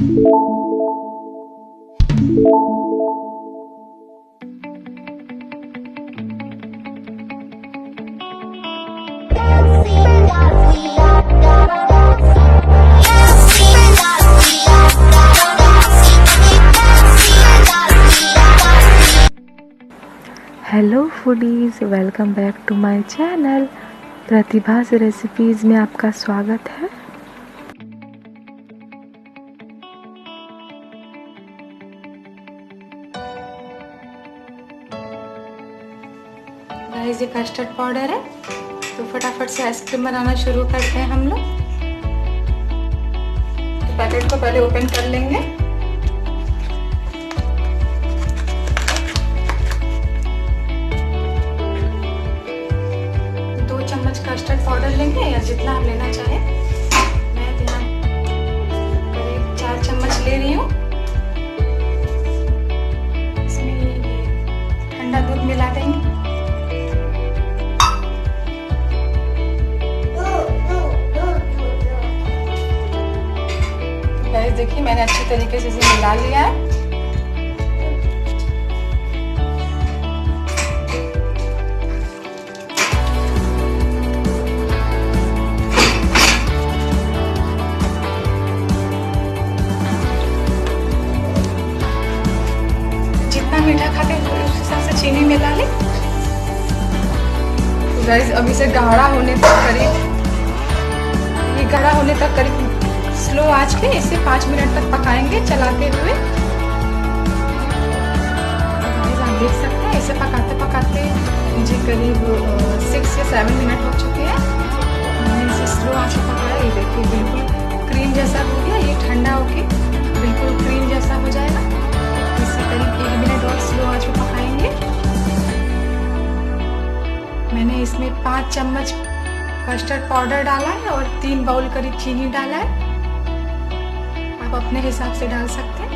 Hello foodies, welcome back to my channel Pratibha's recipes में आपका स्वागत है। गाइस, ये कस्टर्ड पाउडर है, तो फटाफट से आइसक्रीम बनाना शुरू करते हैं हम लोग। तो पैकेट को पहले ओपन कर लेंगे। कस्टर्ड पाउडर लेंगे या जितना आप लेना चाहें। मैं यहाँ करीब 4 चम्मच ले रही हूँ। इसमें ठंडा दूध मिला देंगे। गाइस देखिए, मैंने अच्छी तरीके से इसे मिला लिया है। मीठा खाते हैं उस हिसाब से चीनी मिला ले। तो गाइस, अब इसे गाढ़ा होने तक करीब स्लो आंच पे इसे 5 मिनट तक पकाएंगे चलाते हुए। गाइस, आप देख सकते हैं इसे पकाते पकाते मुझे करीब 6 या 7 मिनट हो चुके हैं। मैंने इसे स्लो आंच पे पकाया। ये देखिए, बिल्कुल क्रीम जैसा हो गया। ये ठंडा होके बिल्कुल क्रीम जैसा हो जाएगा। इसे करीब 1 मिनट और स्लो आंच पे पकाएंगे। मैंने इसमें 5 चम्मच कस्टर्ड पाउडर डाला है और 3 बाउल करीब चीनी डाला है। आप अपने हिसाब से डाल सकते हैं।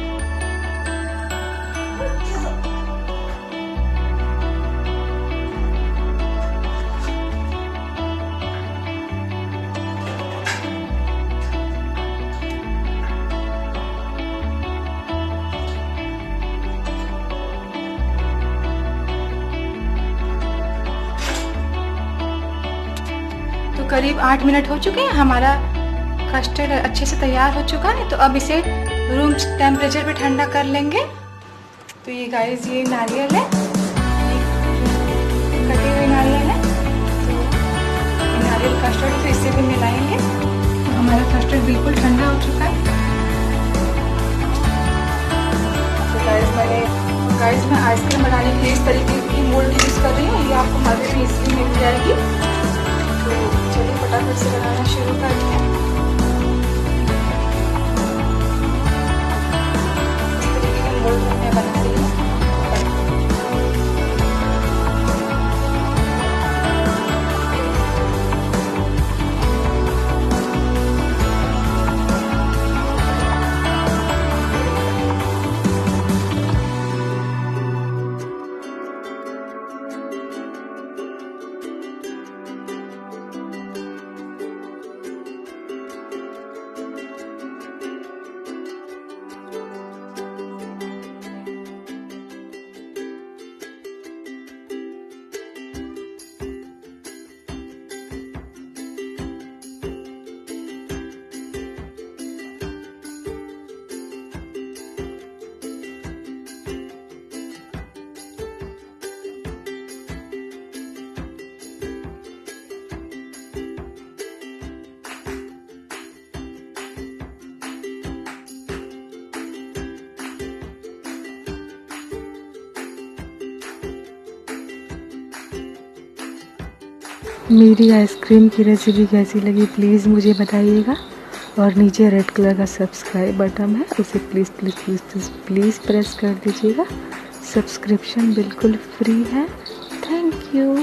करीब 8 मिनट हो चुके हैं। हमारा कस्टर्ड अच्छे से तैयार हो चुका है। तो अब इसे रूम टेम्परेचर पे ठंडा कर लेंगे। तो ये गाइस, ये नारियल है, कटे हुए नारियल है। तो ये नारियल कस्टर्ड तो इससे भी मिलाएंगे। तो हमारा कस्टर्ड बिल्कुल ठंडा हो चुका है। तो गाइस, मैं आइसक्रीम बनाने के लिए इस तरीके की मोल्ड यूज़ कर रही हूँ। ये आपको मार्केट में इसकी मिल जाएगी। तो चलिए फटाफट से बनाना शुरू करते हैं। इस तरीके के मोल्ड मैं बना रही हूँ। मेरी आइसक्रीम की रेसिपी कैसी लगी प्लीज़ मुझे बताइएगा। और नीचे रेड कलर का सब्सक्राइब बटन है, उसे please please please please press कर दीजिएगा। सब्सक्रिप्शन बिल्कुल फ्री है। Thank you.